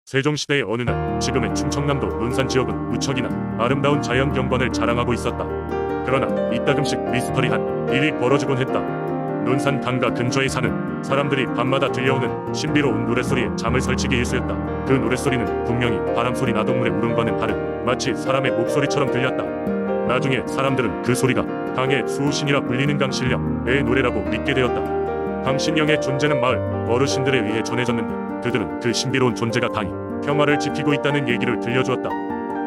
세종시대의 어느 날, 지금의 충청남도 논산 지역은 무척이나 아름다운 자연 경관을 자랑하고 있었다. 그러나 이따금씩 미스터리한 일이 벌어지곤 했다. 논산 강가 근처에 사는 사람들이 밤마다 들려오는 신비로운 노랫소리에 잠을 설치기 일쑤였다. 그 노랫소리는 분명히 바람소리 나동물의 울음과는 다른 마치 사람의 목소리처럼 들렸다. 나중에 사람들은 그 소리가 강의 수호신이라 불리는 강신령의 노래라고 믿게 되었다. 강신령의 존재는 마을 어르신들에 의해 전해졌는데 그들은 그 신비로운 존재가 강이 평화를 지키고 있다는 얘기를 들려주었다.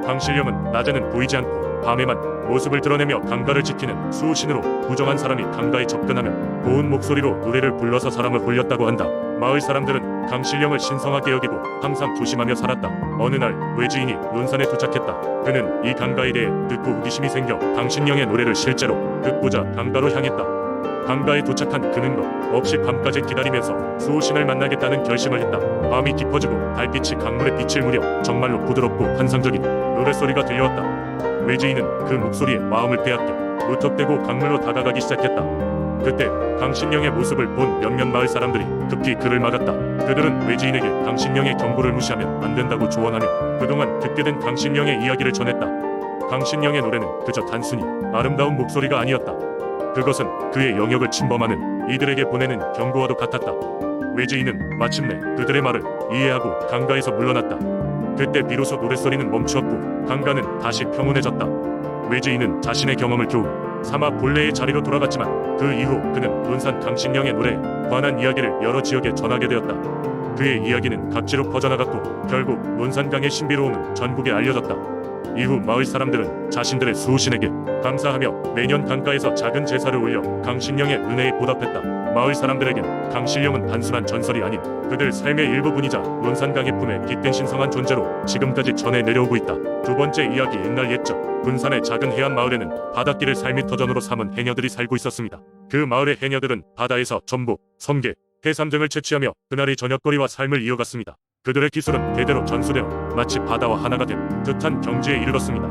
강신령은 낮에는 보이지 않고 밤에만 모습을 드러내며 강가를 지키는 수호신으로 부정한 사람이 강가에 접근하면 고운 목소리로 노래를 불러서 사람을 홀렸다고 한다. 마을 사람들은 강신령을 신성하게 여기고 항상 조심하며 살았다. 어느 날 외지인이 논산에 도착했다. 그는 이 강가에 대해 듣고 호기심이 생겨 강신령의 노래를 실제로 듣고자 강가로 향했다. 강가에 도착한 그는 것 없이 밤까지 기다리면서 수호신을 만나겠다는 결심을 했다. 밤이 깊어지고 달빛이 강물에 비칠 무렵 정말로 부드럽고 환상적인 노랫소리가 들려왔다. 외지인은 그 목소리에 마음을 빼앗겨 무턱대고 강물로 다가가기 시작했다. 그때 강신령의 모습을 본 몇몇 마을 사람들이 급히 그를 막았다. 그들은 외지인에게 강신령의 경고를 무시하면 안 된다고 조언하며 그동안 듣게 된 강신령의 이야기를 전했다. 강신령의 노래는 그저 단순히 아름다운 목소리가 아니었다. 그것은 그의 영역을 침범하는 이들에게 보내는 경고와도 같았다. 외지인은 마침내 그들의 말을 이해하고 강가에서 물러났다. 그때 비로소 노랫소리는 멈추었고 강가는 다시 평온해졌다. 외지인은 자신의 경험을 겨우 삼아 본래의 자리로 돌아갔지만 그 이후 그는 논산 강신령의 노래에 관한 이야기를 여러 지역에 전하게 되었다. 그의 이야기는 각지로 퍼져나갔고 결국 논산강의 신비로움은 전국에 알려졌다. 이후 마을 사람들은 자신들의 수호신에게 감사하며 매년 강가에서 작은 제사를 올려 강신령의 은혜에 보답했다. 마을 사람들에겐 강신령은 단순한 전설이 아닌 그들 삶의 일부분이자 논산강의 품에 깃든 신성한 존재로 지금까지 전해 내려오고 있다. 두 번째 이야기. 옛날 옛적 군산의 작은 해안 마을에는 바닷길을 삶의 터전으로 삼은 해녀들이 살고 있었습니다. 그 마을의 해녀들은 바다에서 전복, 성게, 해삼 등을 채취하며 그날의 저녁거리와 삶을 이어갔습니다. 그들의 기술은 대대로 전수되어 마치 바다와 하나가 된 듯한 경지에 이르렀습니다.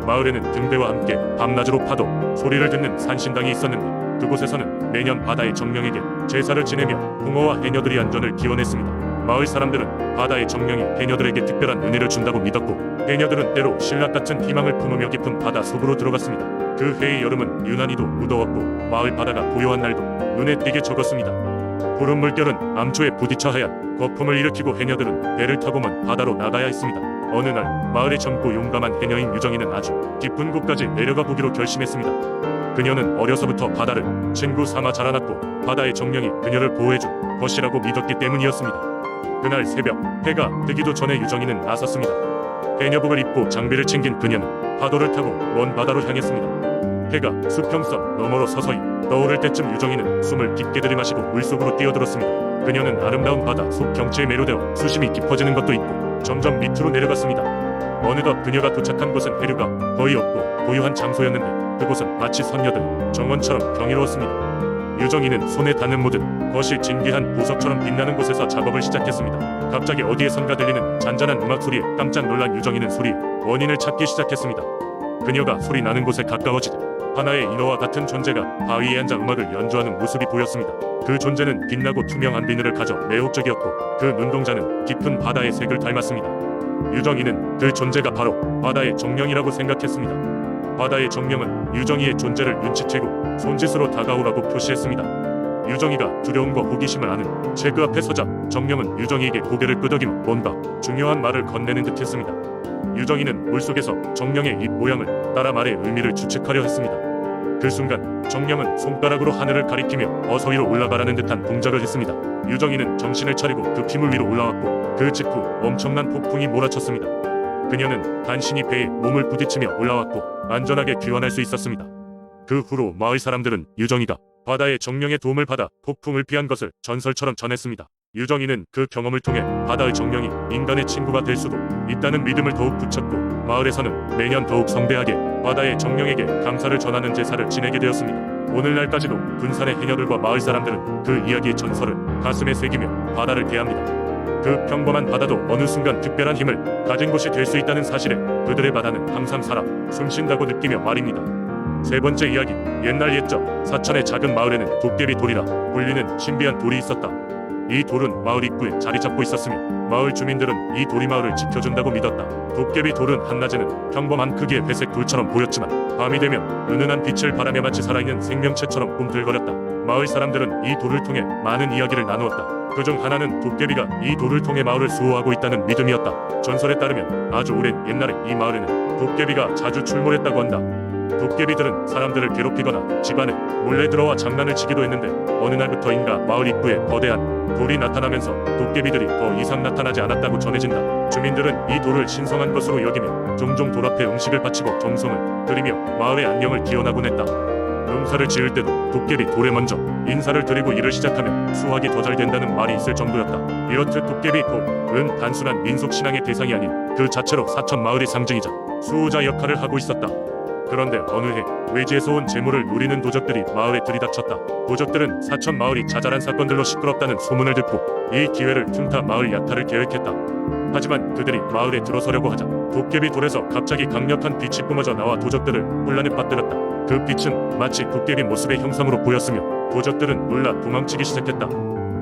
마을에는 등대와 함께 밤낮으로 파도 소리를 듣는 산신당이 있었는데 그곳에서는 매년 바다의 정령에게 제사를 지내며 붕어와 해녀들의 안전을 기원했습니다. 마을 사람들은 바다의 정령이 해녀들에게 특별한 은혜를 준다고 믿었고 해녀들은 때로 신랑같은 희망을 품으며 깊은 바다 속으로 들어갔습니다. 그 해의 여름은 유난히도 무더웠고 마을 바다가 고요한 날도 눈에 띄게 적었습니다. 푸른 물결은 암초에 부딪혀 하얀 거품을 일으키고 해녀들은 배를 타고 먼 바다로 나가야 했습니다. 어느 날 마을의 젊고 용감한 해녀인 유정이는 아주 깊은 곳까지 내려가 보기로 결심했습니다. 그녀는 어려서부터 바다를 친구 삼아 자라났고 바다의 정령이 그녀를 보호해준 것이라고 믿었기 때문이었습니다. 그날 새벽 해가 뜨기도 전에 유정이는 나섰습니다. 해녀복을 입고 장비를 챙긴 그녀는 파도를 타고 먼 바다로 향했습니다. 해가 수평선 너머로 서서히 떠오를 때쯤 유정이는 숨을 깊게 들이마시고 물속으로 뛰어들었습니다. 그녀는 아름다운 바다 속 경치에 매료되어 수심이 깊어지는 것도 있고 점점 밑으로 내려갔습니다. 어느덧 그녀가 도착한 곳은 해류가 거의 없고 고요한 장소였는데 그곳은 마치 선녀들 정원처럼 경이로웠습니다. 유정이는 손에 닿는 모든 것이 진귀한 보석처럼 빛나는 곳에서 작업을 시작했습니다. 갑자기 어디에선가 들리는 잔잔한 음악 소리에 깜짝 놀란 유정이는 소리의 원인을 찾기 시작했습니다. 그녀가 소리 나는 곳에 가까워지자 하나의 인어와 같은 존재가 바위에 앉아 음악을 연주하는 모습이 보였습니다. 그 존재는 빛나고 투명한 비늘을 가져 매혹적이었고 그 눈동자는 깊은 바다의 색을 닮았습니다. 유정이는 그 존재가 바로 바다의 정령이라고 생각했습니다. 바다의 정령은 유정이의 존재를 눈치채고 손짓으로 다가오라고 표시했습니다. 유정이가 두려움과 호기심을 아는 채 그 앞에 서자 정령은 유정이에게 고개를 끄덕이며 뭔가 중요한 말을 건네는 듯 했습니다. 유정이는 물속에서 정령의 입 모양을 따라 말의 의미를 추측하려 했습니다. 그 순간 정령은 손가락으로 하늘을 가리키며 어서 위로 올라가라는 듯한 동작을 했습니다. 유정이는 정신을 차리고 급히 물 위로 올라왔고 그 직후 엄청난 폭풍이 몰아쳤습니다. 그녀는 간신히 배에 몸을 부딪히며 올라왔고 안전하게 귀환할 수 있었습니다. 그 후로 마을 사람들은 유정이가 바다의 정령의 도움을 받아 폭풍을 피한 것을 전설처럼 전했습니다. 유정이는 그 경험을 통해 바다의 정령이 인간의 친구가 될 수도 있다는 믿음을 더욱 붙였고 마을에서는 매년 더욱 성대하게 바다의 정령에게 감사를 전하는 제사를 지내게 되었습니다. 오늘날까지도 군산의 해녀들과 마을 사람들은 그 이야기의 전설을 가슴에 새기며 바다를 대합니다. 그 평범한 바다도 어느 순간 특별한 힘을 가진 곳이 될 수 있다는 사실에 그들의 바다는 항상 살아 숨쉰다고 느끼며 말입니다. 세 번째 이야기. 옛날 옛적 사천의 작은 마을에는 도깨비 돌이라 불리는 신비한 돌이 있었다. 이 돌은 마을 입구에 자리 잡고 있었으며 마을 주민들은 이 돌이 마을을 지켜준다고 믿었다. 도깨비 돌은 한낮에는 평범한 크기의 회색 돌처럼 보였지만 밤이 되면 은은한 빛을 발하며 마치 살아있는 생명체처럼 꿈틀거렸다. 마을 사람들은 이 돌을 통해 많은 이야기를 나누었다. 그중 하나는 도깨비가 이 돌을 통해 마을을 수호하고 있다는 믿음이었다. 전설에 따르면 아주 오랜 옛날에 이 마을에는 도깨비가 자주 출몰했다고 한다. 도깨비들은 사람들을 괴롭히거나 집안에 몰래 들어와 장난을 치기도 했는데 어느 날부터인가 마을 입구에 거대한 돌이 나타나면서 도깨비들이 더 이상 나타나지 않았다고 전해진다. 주민들은 이 돌을 신성한 것으로 여기며 종종 돌 앞에 음식을 바치고 정성을 들이며 마을의 안녕을 기원하곤 했다. 농사를 지을 때도 도깨비 돌에 먼저 인사를 드리고 일을 시작하면 수확이 더 잘 된다는 말이 있을 정도였다. 이렇듯 도깨비 돌은 단순한 민속신앙의 대상이 아닌 그 자체로 사천 마을의 상징이자 수호자 역할을 하고 있었다. 그런데 어느 해 외지에서 온 재물을 노리는 도적들이 마을에 들이닥쳤다. 도적들은 사천 마을이 자잘한 사건들로 시끄럽다는 소문을 듣고 이 기회를 틈타 마을 약탈을 계획했다. 하지만 그들이 마을에 들어서려고 하자 도깨비 돌에서 갑자기 강력한 빛이 뿜어져 나와 도적들을 혼란에 빠뜨렸다. 그 빛은 마치 도깨비 모습의 형상으로 보였으며 도적들은 놀라 도망치기 시작했다.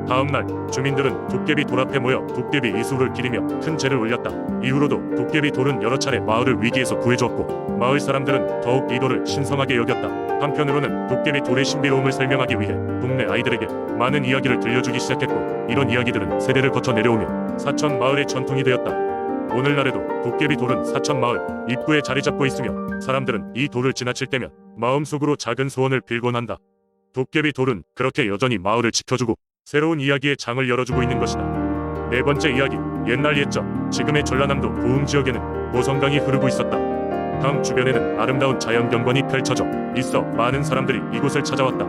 다음날 주민들은 도깨비 돌 앞에 모여 도깨비 이수를 기리며 큰 제를 올렸다. 이후로도 도깨비 돌은 여러 차례 마을을 위기에서 구해주었고 마을 사람들은 더욱 이 돌을 신성하게 여겼다. 한편으로는 도깨비 돌의 신비로움을 설명하기 위해 동네 아이들에게 많은 이야기를 들려주기 시작했고 이런 이야기들은 세대를 거쳐 내려오며 사천 마을의 전통이 되었다. 오늘날에도 도깨비 돌은 사천 마을 입구에 자리 잡고 있으며 사람들은 이 돌을 지나칠 때면 마음속으로 작은 소원을 빌곤 한다. 도깨비 돌은 그렇게 여전히 마을을 지켜주고 새로운 이야기의 장을 열어주고 있는 것이다. 네 번째 이야기. 옛날 옛적 지금의 전라남도 고흥 지역에는 보성강이 흐르고 있었다. 강 주변에는 아름다운 자연경관이 펼쳐져 있어 많은 사람들이 이곳을 찾아왔다.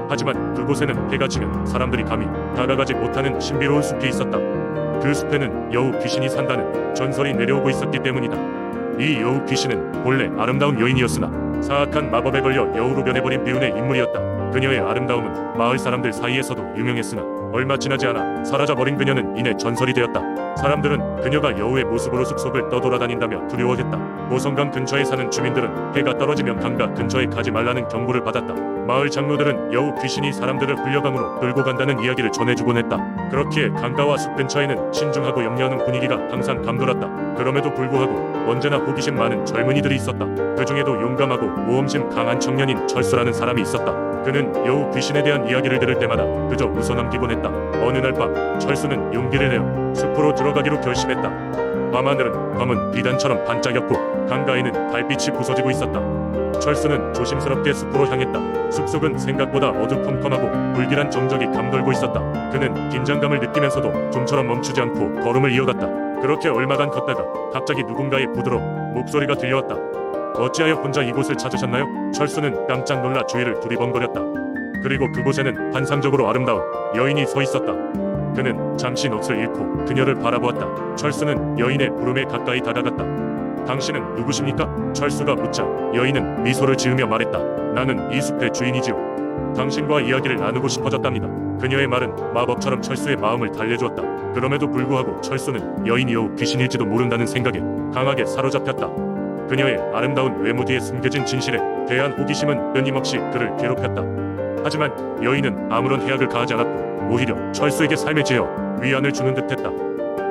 하지만 그곳에는 해가 지면 사람들이 감히 다가가지 못하는 신비로운 숲이 있었다. 그 숲에는 여우 귀신이 산다는 전설이 내려오고 있었기 때문이다. 이 여우 귀신은 본래 아름다운 여인이었으나 사악한 마법에 걸려 여우로 변해버린 비운의 인물이었다. 그녀의 아름다움은 마을 사람들 사이에서도 유명했으나 얼마 지나지 않아 사라져버린 그녀는 이내 전설이 되었다. 사람들은 그녀가 여우의 모습으로 숲속을 떠돌아다닌다며 두려워했다. 보성강 근처에 사는 주민들은 해가 떨어지면 강가 근처에 가지 말라는 경고를 받았다. 마을 장로들은 여우 귀신이 사람들을 흘려강으로 끌고 간다는 이야기를 전해주곤 했다. 그렇기에 강가와 숲 근처에는 신중하고 염려하는 분위기가 항상 감돌았다. 그럼에도 불구하고 언제나 호기심 많은 젊은이들이 있었다. 그 중에도 용감하고 모험심 강한 청년인 철수라는 사람이 있었다. 그는 여우 귀신에 대한 이야기를 들을 때마다 그저 웃어넘기곤 했다. 어느 날 밤 철수는 용기를 내어 숲으로 들어가기로 결심했다. 밤하늘은 검은 비단처럼 반짝였고 강가에는 달빛이 부서지고 있었다. 철수는 조심스럽게 숲으로 향했다. 숲속은 생각보다 어두컴컴하고 불길한 정적이 감돌고 있었다. 그는 긴장감을 느끼면서도 좀처럼 멈추지 않고 걸음을 이어갔다. 그렇게 얼마간 걷다가 갑자기 누군가의 부드러운 목소리가 들려왔다. 어찌하여 혼자 이곳을 찾으셨나요? 철수는 깜짝 놀라 주위를 두리번거렸다. 그리고 그곳에는 환상적으로 아름다운 여인이 서 있었다. 그는 잠시 넋을 잃고 그녀를 바라보았다. 철수는 여인의 부름에 가까이 다가갔다. 당신은 누구십니까? 철수가 묻자 여인은 미소를 지으며 말했다. 나는 이 숲의 주인이지요. 당신과 이야기를 나누고 싶어졌답니다. 그녀의 말은 마법처럼 철수의 마음을 달래주었다. 그럼에도 불구하고 철수는 여인이요 귀신일지도 모른다는 생각에 강하게 사로잡혔다. 그녀의 아름다운 외모 뒤에 숨겨진 진실에 대한 호기심은 끊임없이 그를 괴롭혔다. 하지만 여인은 아무런 해악을 가하지 않았고 오히려 철수에게 삶의 지혜와 위안을 주는 듯했다.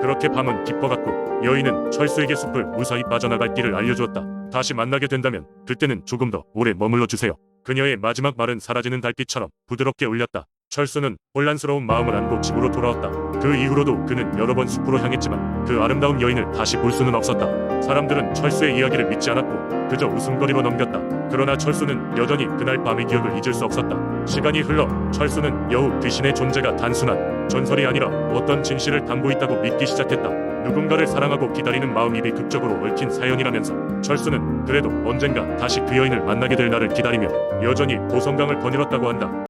그렇게 밤은 깊어갔고 여인은 철수에게 숲을 무사히 빠져나갈 길을 알려주었다. 다시 만나게 된다면 그때는 조금 더 오래 머물러 주세요. 그녀의 마지막 말은 사라지는 달빛처럼 부드럽게 울렸다. 철수는 혼란스러운 마음을 안고 집으로 돌아왔다. 그 이후로도 그는 여러 번 숲으로 향했지만 그 아름다운 여인을 다시 볼 수는 없었다. 사람들은 철수의 이야기를 믿지 않았고 그저 웃음거리로 넘겼다. 그러나 철수는 여전히 그날 밤의 기억을 잊을 수 없었다. 시간이 흘러 철수는 여우 귀신의 존재가 단순한 전설이 아니라 어떤 진실을 담고 있다고 믿기 시작했다. 누군가를 사랑하고 기다리는 마음이 극적으로 얽힌 사연이라면서 철수는 그래도 언젠가 다시 그 여인을 만나게 될 날을 기다리며 여전히 보성강을 거닐었다고 한다.